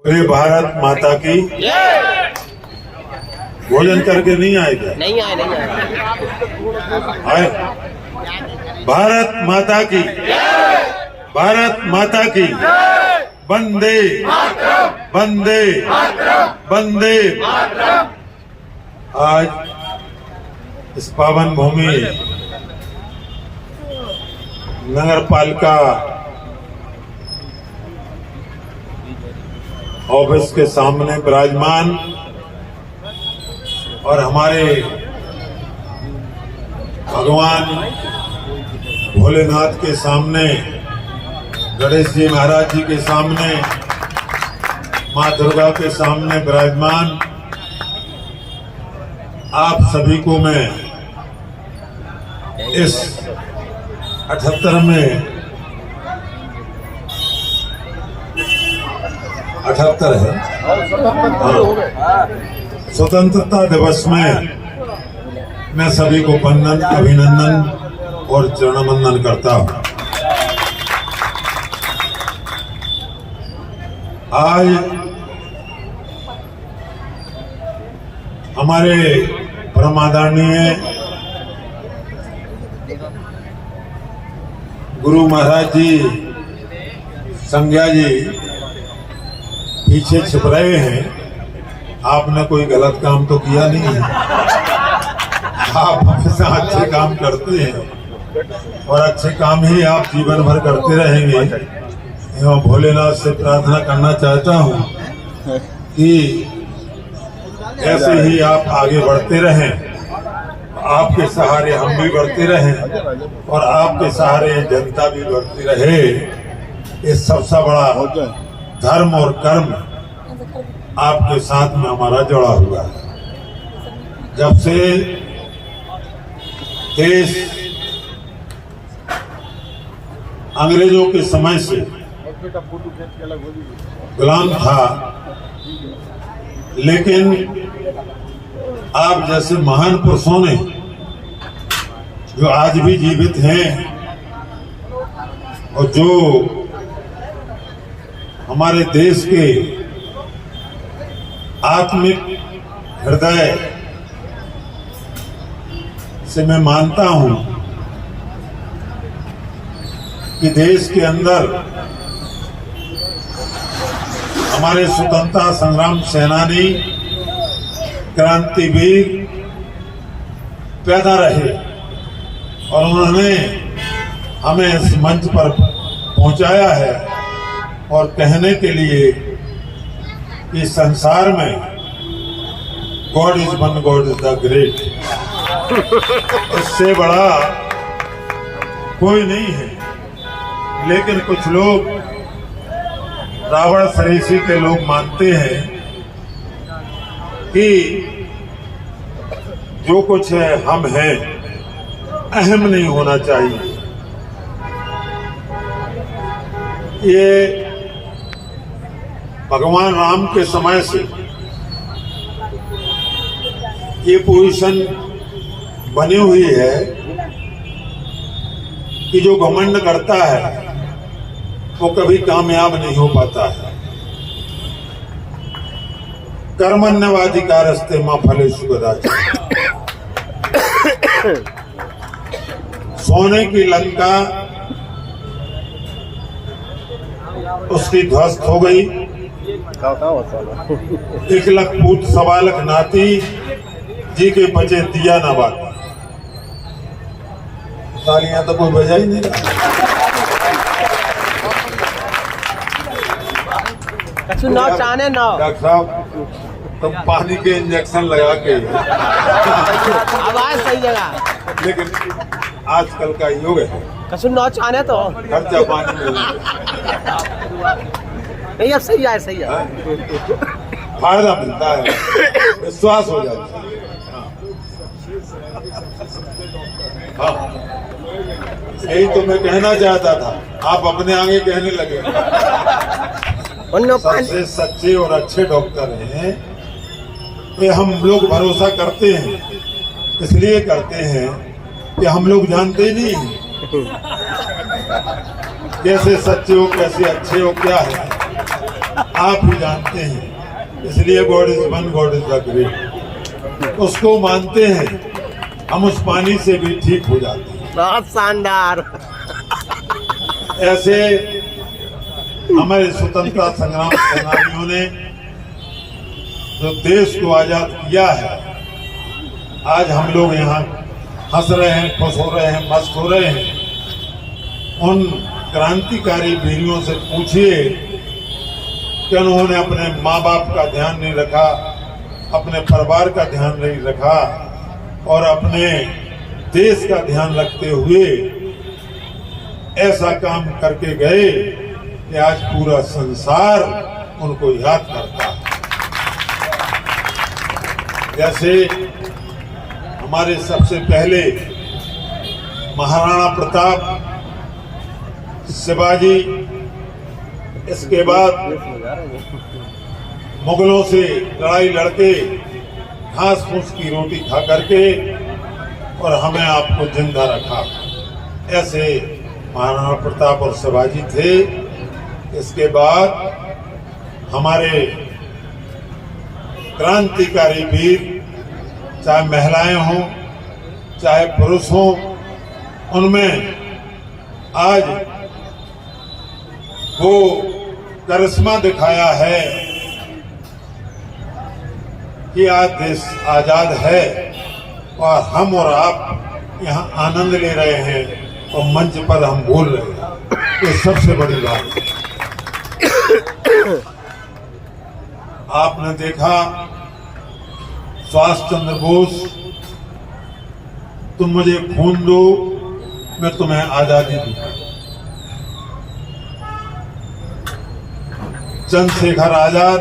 बोले भारत माता की। भोजन करके नहीं आए क्या? नहीं आए आए। भारत माता की, भारत माता की। वंदे वंदे वंदे। आज इस पावन भूमि नगर पालिका ऑफिस के सामने विराजमान और हमारे भगवान भोलेनाथ के सामने, गणेश जी महाराज जी के सामने, मां दुर्गा के सामने विराजमान आप सभी को मैं इस 78 है स्वतंत्रता दिवस में मैं सभी को वंदन, अभिनंदन और चरण वंदन करता हूं। आज हमारे परम आदरणीय गुरु महाराज जी, संज्ञा जी पीछे छिप रहे हैं। आपने कोई गलत काम तो किया नहीं है, आप हमेशा अच्छे काम करते हैं और अच्छे काम ही आप जीवन भर करते रहेंगे। मैं भोलेनाथ से प्रार्थना करना चाहता हूं कि ऐसे ही आप आगे बढ़ते रहें, आपके सहारे हम भी बढ़ते रहें और आपके सहारे जनता भी बढ़ती रहे। ये सबसे बड़ा धर्म और कर्म आपके साथ में हमारा जुड़ा हुआ है। जब से देश अंग्रेजों के समय से गुलाम था, लेकिन आप जैसे महान पुरुषों ने जो आज भी जीवित हैं और जो हमारे देश के आत्मिक हृदय से मैं मानता हूं कि देश के अंदर हमारे स्वतंत्रता संग्राम सेनानी, क्रांतिवीर पैदा रहे और उन्होंने हमें इस मंच पर पहुंचाया है और कहने के लिए कि संसार में God is one, God is the great, उससे बड़ा कोई नहीं है। लेकिन कुछ लोग रावण सरीसी के लोग मानते हैं कि जो कुछ है हम हैं, अहम नहीं होना चाहिए। ये भगवान राम के समय से ये पोजीशन बनी हुई है कि जो घमंड करता है वो कभी कामयाब नहीं हो पाता है। कर्मण्यवाधिकारस्ते मां फलेषु कदाचन। सोने की लंका उसकी ध्वस्त हो गई। 1,00,000 पूत 1,00,000 नाती जी के बचे दिया ना बाती। तालियां तो कोई बजा ही नहीं रहा। डॉक्टर साहब तुम पानी के इंजेक्शन लगा के आवाज सही जगह, लेकिन आजकल का युग है, चाहने तो खर्चा पानी में नहीं। अब सही है, सही है। फायदा मिलता है, विश्वास हो जाता है। हाँ, यही तो मैं कहना चाहता था, आप अपने आगे कहने लगे। सबसे सच्चे और अच्छे डॉक्टर हैं, ये हम लोग भरोसा करते हैं। इसलिए करते हैं कि हम लोग जानते ही नहीं कैसे सच्चे हो, कैसे अच्छे हो, क्या है। आप ही जानते हैं, इसलिए God is one, God is the great. उसको मानते हैं, हम उस पानी से भी ठीक हो जाते हैं। बहुत शानदार। ऐसे हमारे स्वतंत्रता संग्राम सेनानियों ने जो देश को आजाद किया है, आज हम लोग यहाँ हंस रहे हैं, खुश हो रहे हैं, मस्त हो रहे हैं। उन क्रांतिकारी वीरों से पूछिए कि उन्होंने अपने माँ बाप का ध्यान नहीं रखा, अपने परिवार का ध्यान नहीं रखा और अपने देश का ध्यान रखते हुए ऐसा काम करके गए कि आज पूरा संसार उनको याद करता है। जैसे हमारे सबसे पहले महाराणा प्रताप, शिवाजी, इसके बाद मुगलों से लड़ाई लड़के घास फूस की रोटी खा करके और हमें आपको जिंदा रखा। ऐसे महाराणा प्रताप और शिवाजी थे। इसके बाद हमारे क्रांतिकारी वीर, चाहे महिलाएं हों चाहे पुरुष हों, उनमें आज वो करिश्मा दिखाया है कि आज देश आजाद है और हम और आप यहाँ आनंद ले रहे हैं और मंच पर हम बोल रहे हैं। ये सबसे बड़ी बात है। आपने देखा सुभाष चंद्र बोस, तुम मुझे खून दो, मैं तुम्हें आजादी दूंगा। चंद्रशेखर आजाद,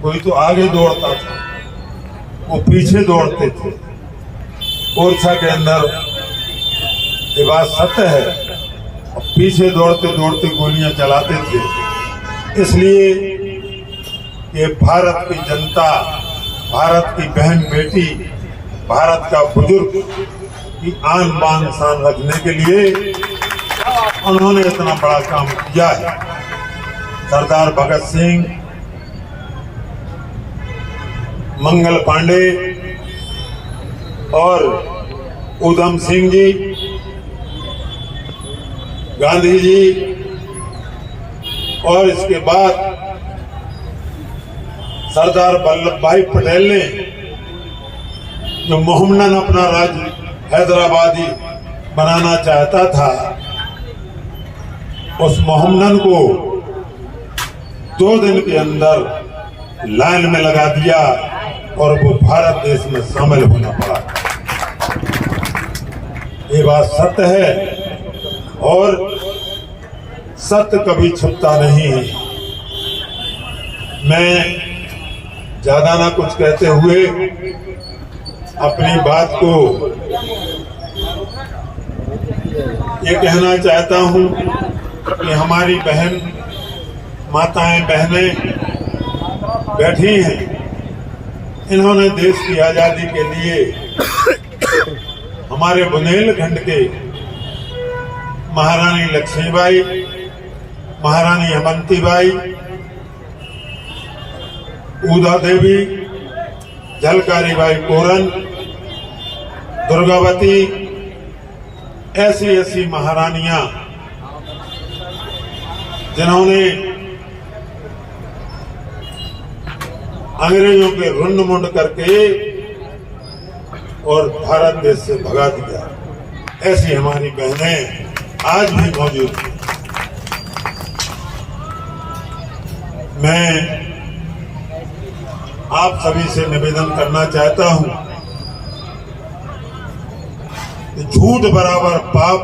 कोई तो आगे दौड़ता था, वो पीछे दौड़ते थे। ओरछा के अंदर ये बात सत्य है, और पीछे दौड़ते दौड़ते गोलियां चलाते थे। इसलिए ये भारत की जनता, भारत की बहन बेटी, भारत का बुजुर्ग की आन बान शान रखने के लिए उन्होंने इतना बड़ा काम किया है। सरदार भगत सिंह, मंगल पांडे और उधम सिंह जी, गांधी जी, और इसके बाद सरदार वल्लभ भाई पटेल ने जो मोहम्मदन अपना राज्य हैदराबादी बनाना चाहता था, उस मोहम्मदन को 2 दिन के अंदर लाइन में लगा दिया और वो भारत देश में शामिल होना पड़ा। ये बात सत्य है और सत्य कभी छुपता नहीं है। मैं ज्यादा ना कुछ कहते हुए अपनी बात को ये कहना चाहता हूं कि हमारी बहन, माताएं, बहनें बैठी हैं। इन्होंने देश की आजादी के लिए हमारे बुंदेलखंड के महारानी लक्ष्मीबाई, महारानी हेमंतीबाई, उदा देवी, झलकारी बाई कोरन, दुर्गावती, ऐसी ऐसी महारानियां जिन्होंने अंग्रेजों के रुंड मुंड करके और भारत देश से भगा दिया, ऐसी हमारी बहनें आज भी मौजूद हैं। मैं आप सभी से निवेदन करना चाहता हूं कि झूठ बराबर पाप,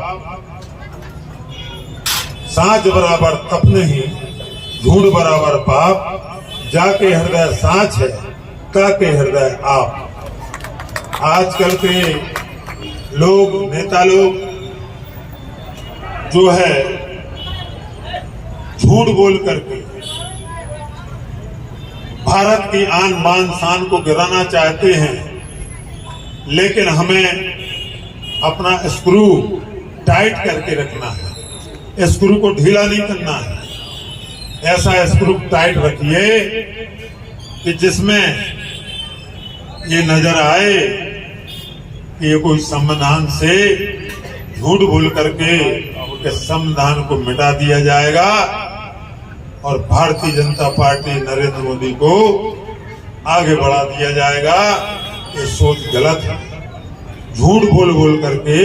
साँच बराबर तप नहीं, झूठ बराबर पाप, जाके हृदय साँच है, ताके हृदय आप। आजकल के लोग, नेता लोग जो है झूठ बोल करके भारत की आन बान शान को गिराना चाहते हैं, लेकिन हमें अपना स्क्रू टाइट करके रखना है, स्क्रू को ढीला नहीं करना है। ऐसा स्क्रू टाइट रखिए कि जिसमें ये नजर आए कि ये कोई संविधान से झूठ बोल करके इस संविधान को मिटा दिया जाएगा और भारतीय जनता पार्टी नरेंद्र मोदी को आगे बढ़ा दिया जाएगा। ये सोच गलत है। झूठ बोल करके,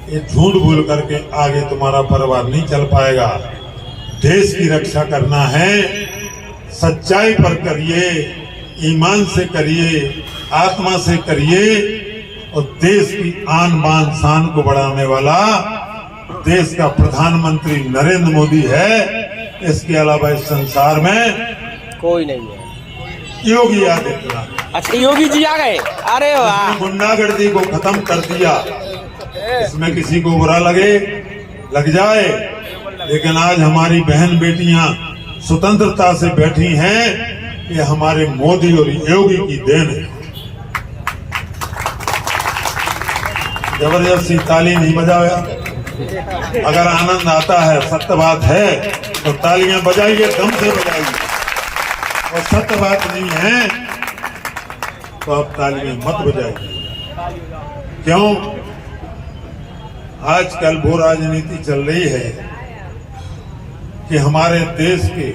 ये झूठ बोल करके आगे तुम्हारा परिवार नहीं चल पाएगा। देश की रक्षा करना है, सच्चाई पर करिए, ईमान से करिए, आत्मा से करिए और देश की आन बान शान को बढ़ाने वाला देश का प्रधानमंत्री नरेंद्र मोदी है। इसके अलावा इस संसार में कोई नहीं है। योगी आदित्यनाथ, अच्छा योगी जी आ गए। अरे वाह, गुंडागर्दी को खत्म कर दिया। इसमें किसी को बुरा लगे लग जाए, लेकिन आज हमारी बहन बेटियां स्वतंत्रता से बैठी हैं, ये हमारे मोदी और योगी की देन है। जबरदस्ती ताली नहीं बजाया। अगर आनंद आता है, सत्य बात है, तो तालियां बजाइए, दम से बजाइए। और सत्य बात नहीं है तो आप तालियां मत बजाइए। क्यों? आजकल वो राजनीति चल रही है कि हमारे देश के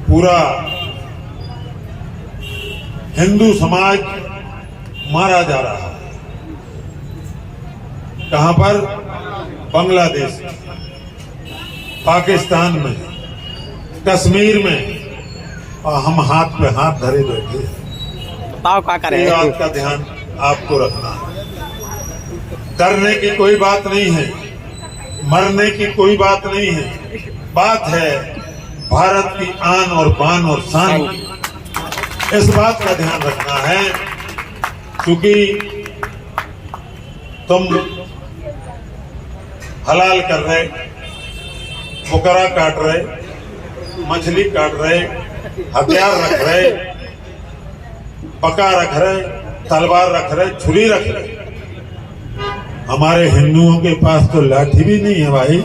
पूरा हिंदू समाज मारा जा रहा है। कहां पर? बांग्लादेश, पाकिस्तान में, कश्मीर में, और हम हाथ पे हाथ धरे बैठे। बताओ क्या करें। ये बात का ध्यान आपको रखना है। डरने की कोई बात नहीं है, मरने की कोई बात नहीं है। बात है भारत की आन और बान और शान की। इस बात का ध्यान रखना है, क्योंकि तुम हलाल कर रहे, बुकरा काट रहे, मछली काट रहे, हथियार रख रहे, पका रख रहे, तलवार रख रहे, छुरी रख रहे। हमारे हिंदुओं के पास तो लाठी भी नहीं है भाई।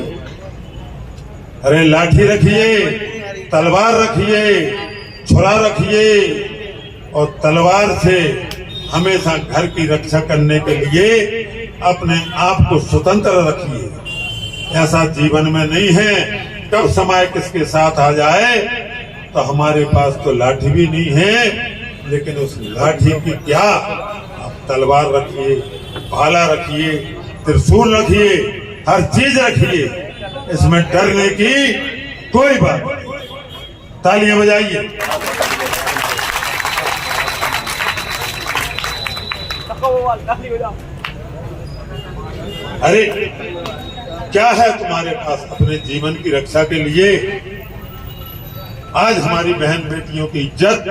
अरे लाठी रखिए, तलवार रखिए, छुरा रखिए और तलवार से हमेशा घर की रक्षा करने के लिए अपने आप को स्वतंत्र रखिए। ऐसा जीवन में नहीं है कब समय किसके साथ आ जाए। तो हमारे पास तो लाठी भी नहीं है, लेकिन उस लाठी की क्या, आप तलवार रखिए, भाला रखिए, त्रिशूल रखिए, हर चीज रखिए। इसमें डरने की कोई बात नहीं। तालियां बजाइए। अरे क्या है तुम्हारे पास अपने जीवन की रक्षा के लिए? आज हमारी बहन बेटियों की इज्जत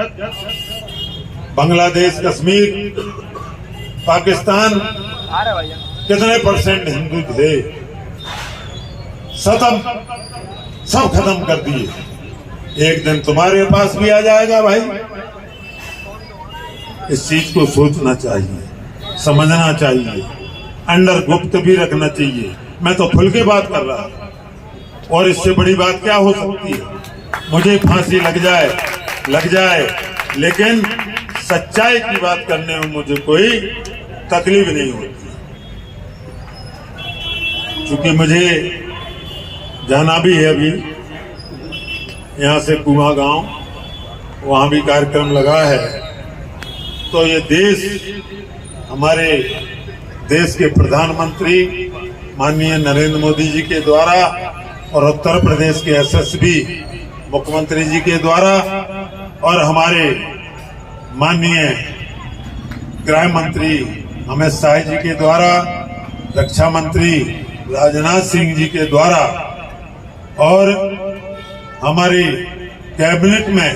बांग्लादेश, कश्मीर, पाकिस्तान, कितने परसेंट हिंदू थे, सब खत्म कर दिए। एक दिन तुम्हारे पास भी आ जाएगा भाई। इस चीज को सोचना चाहिए, समझना चाहिए, अंडर गुप्त भी रखना चाहिए। मैं तो खुल के बात कर रहा हूं, और इससे बड़ी बात क्या हो सकती है? मुझे फांसी लग जाए, लेकिन सच्चाई की बात करने में मुझे कोई तकलीफ नहीं होती, क्योंकि मुझे जाना भी है। अभी यहाँ से कुआं गांव, वहां भी कार्यक्रम लगा है। तो ये देश, हमारे देश के प्रधानमंत्री माननीय नरेंद्र मोदी जी के द्वारा और उत्तर प्रदेश के एसएसपी मुख्यमंत्री जी के द्वारा और हमारे माननीय गृह मंत्री अमित शाह जी के द्वारा, रक्षा मंत्री राजनाथ सिंह जी के द्वारा और हमारी कैबिनेट में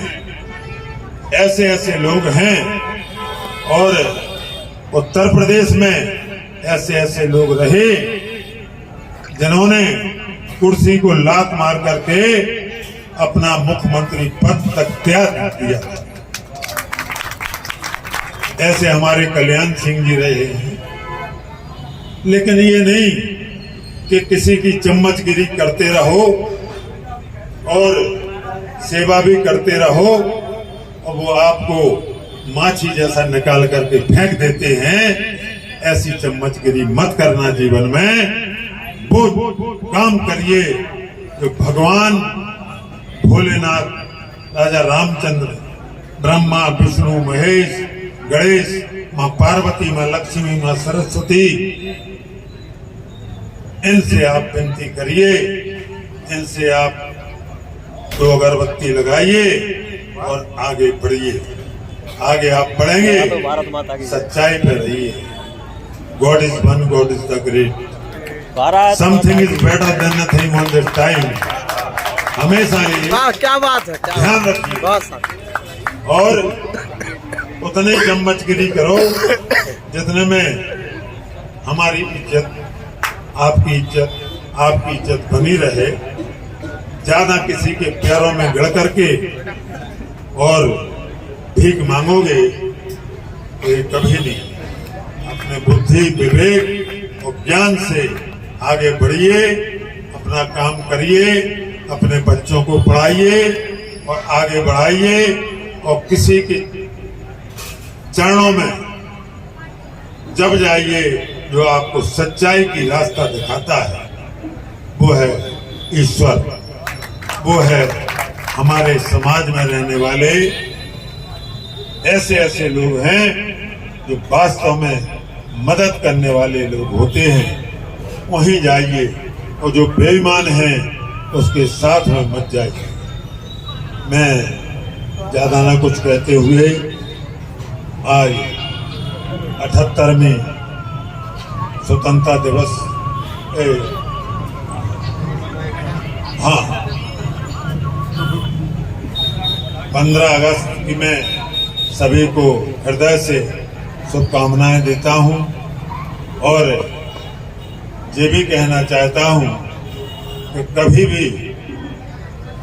ऐसे लोग हैं और उत्तर प्रदेश में ऐसे लोग रहे जिन्होंने कुर्सी को लात मार करके अपना मुख्यमंत्री पद तक त्याग दिया। ऐसे हमारे कल्याण सिंह जी रहे हैं। लेकिन ये नहीं कि किसी की चम्मचगिरी करते रहो और सेवा भी करते रहो और वो आपको माछी जैसा निकाल करके फेंक देते हैं। ऐसी चम्मचगिरी मत करना जीवन में। वो काम करिए जो भगवान भोलेनाथ, राजा रामचंद्र, ब्रह्मा विष्णु महेश गणेश, माँ पार्वती, माँ लक्ष्मी, माँ सरस्वती, इनसे आप विनती करिए, इनसे आप 2 अगरबत्ती लगाइए और आगे बढ़िए। आगे आप बढ़ेंगे, सच्चाई पे रहिए। God is one, God is the great, something is better than nothing on this time. हमेशा ये क्या बात है, ध्यान रखिए और उतने चम्मचगिरी करो जितने में हमारी इज्जत, आपकी इज्जत बनी रहे। ज्यादा किसी के पैरों में गड़ करके और भीख मांगोगे तो ये कभी नहीं। अपने बुद्धि, विवेक और ज्ञान से आगे बढ़िए, अपना काम करिए, अपने बच्चों को पढ़ाइए और आगे बढ़ाइए और किसी के चरणों में जब जाइए जो आपको सच्चाई की रास्ता दिखाता है, वो है ईश्वर, वो है हमारे समाज में रहने वाले ऐसे लोग हैं जो वास्तव में मदद करने वाले लोग होते हैं। वहीं जाइए और जो बेईमान हैं उसके साथ में मत जाइए। मैं ज्यादा ना कुछ कहते हुए आज 78वें स्वतंत्रता दिवस 15 अगस्त की मैं सभी को हृदय से शुभकामनाएं देता हूं और ये भी कहना चाहता हूं कि कभी भी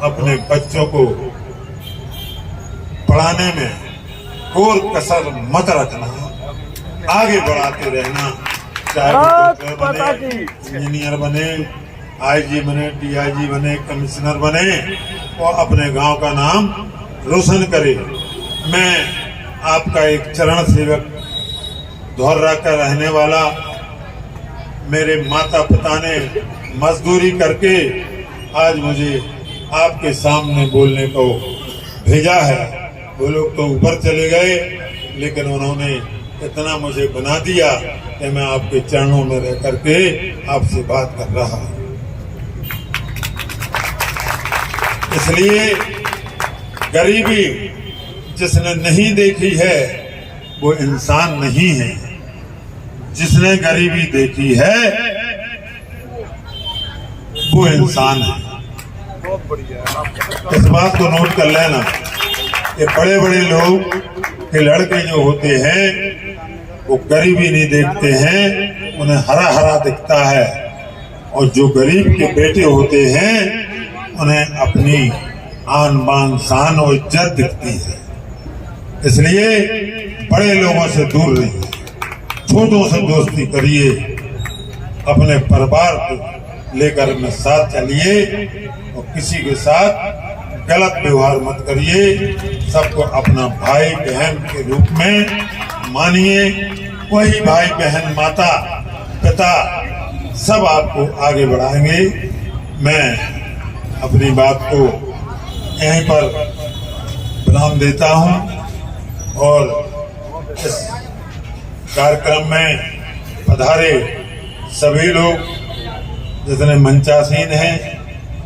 अपने बच्चों को पढ़ाने में कोई कसर मत रखना, आगे बढ़ाते रहना। चाहे वो बने, इंजीनियर बने, आईजी बने, डीआईजी बने, कमिश्नर बने और अपने गांव का नाम रोशन करे। मैं आपका एक चरण सेवक धौर्रा का रहने वाला, मेरे माता पिता ने मजदूरी करके आज मुझे आपके सामने बोलने को भेजा है। वो लोग तो ऊपर चले गए, लेकिन उन्होंने इतना मुझे बना दिया कि मैं आपके चरणों में रह करके आपसे बात कर रहा हूं। इसलिए गरीबी जिसने नहीं देखी है वो इंसान नहीं है, जिसने गरीबी देखी है वो इंसान है। इस बात को नोट कर लेना कि बड़े बड़े लोग के लड़के जो होते हैं वो गरीबी नहीं देखते हैं, उन्हें हरा हरा दिखता है, और जो गरीब के बेटे होते हैं उन्हें अपनी आन बान शान और इज्जत दिखती है। इसलिए बड़े लोगों से दूर रहिए, छोटों से दोस्ती करिए, अपने परिवार को लेकर में साथ चलिए और किसी के साथ गलत व्यवहार मत करिए। सबको अपना भाई बहन के रूप में मानिए। वही भाई बहन, माता पिता सब आपको आगे बढ़ाएंगे। मैं अपनी बात को यहीं पर विराम देता हूं और इस कार्यक्रम में पधारे सभी लोग जितने मंचासीन हैं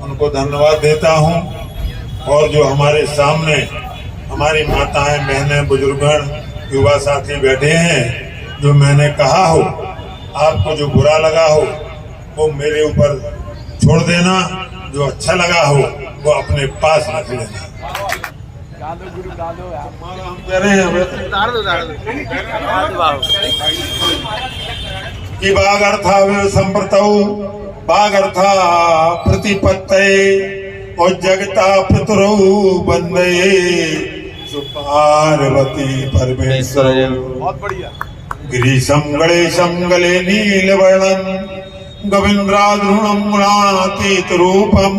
उनको धन्यवाद देता हूं, और जो हमारे सामने हमारी माताएं, बहनें, बुजुर्गण, युवा साथी बैठे हैं, जो मैंने कहा हो, आपको जो बुरा लगा हो वो मेरे ऊपर छोड़ देना, जो अच्छा लगा हो वो अपने पास रख लेना। कि बागर्था संप्रतौ बागर्था प्रतिपत्तये और जगता पितरौ वंदे सुपार्वती परमेश्वर। बहुत बढ़िया। गिरीशं गणेशं गले नीलवर्णं गविन्द्राद्रुणं गुणातीत रूपम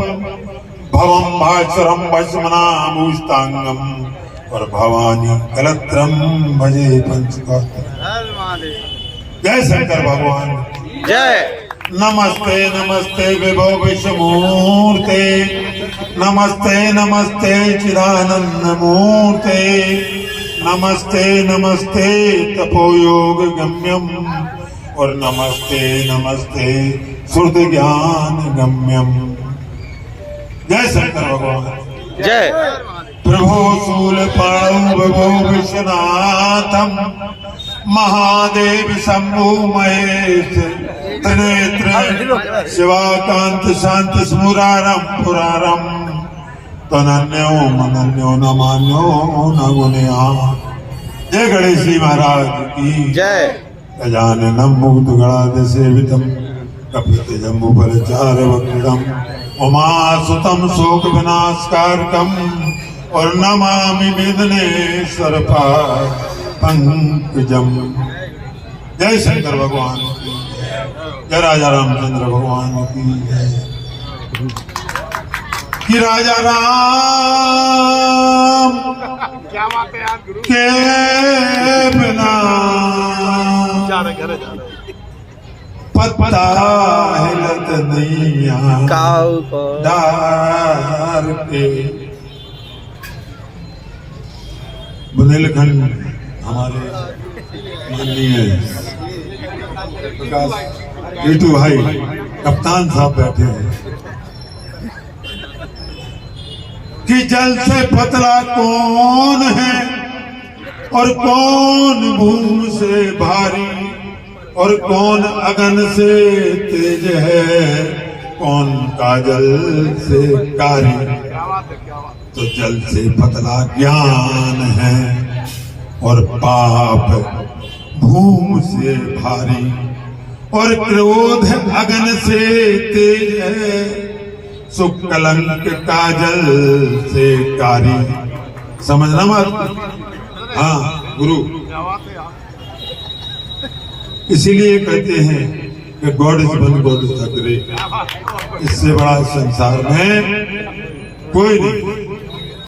भवम भास्वरम भस्मनाभूषितांगम और भवानी कलत्रम भजे पंचकोत्र। जय शंकर भगवान। जय। नमस्ते नमस्ते विभो विश्वमूर्ते, नमस्ते नमस्ते चिदानंद मूर्ते, नमस्ते नमस्ते तपोयोग गम्यम और नमस्ते नमस्ते श्रुत ज्ञान गम्यम। जय शंकर भगवान। जय। प्रभो शूलपाणौ विभो विश्वनाथम महादेव शंभु महेश त्रिनेत्र शिवाकांत शांत स्मुरारम पुरारम तनन्यो मनन्यो न मान्यो न गुणया। जय गणेश जी महाराज की जय। गजाननं भूतगणादि सेवितं कपितजम्बुफलचार वक्त्रम् उमासुतं शोक विनाशकारकम् और नमामि विघ्नेश्वर पंकजम। जय शंकर भगवान की जय। राजा रामचंद्र भगवान की जय। कि राजा राम के बिना पत्ता हिलत नहीं डार के। बुंदेलखंड हमारे माननीय प्रकाश टीटू भाई कप्तान साहब बैठे हैं कि जल से पतला कौन है और कौन भूमि से भारी और कौन अगन से तेज है, कौन काजल से कारी। तो जल से पतला ज्ञान है और पाप भूमि से भारी और क्रोध अगन से तेज है, सुख कलंक काजल से कारी। समझना मत। हाँ गुरु, इसीलिए कहते हैं कि God is one God is the great. इससे बड़ा संसार में कोई नहीं।